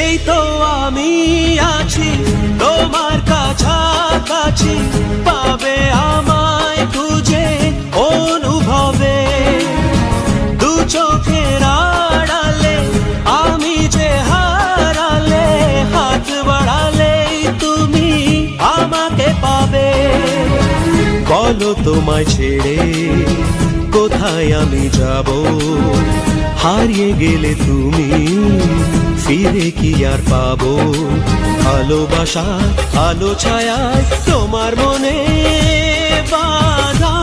এই তো আমি আছি তোমার কাছাকাছি, পাবে আমায় খুঁজে অনুভবে। দু চোখের আড়ালে আমি যে হারালে, হাত বাড়ালেই তুমি আমাকে পাবে। বলো তোমায় ছেড়ে কোথায় আমি যাব, হারিয়ে গেলে তুমি ফিরে কি আর পাবো? ভালোবাসা আলো ছায়ায় তোমার মনে বাঁধা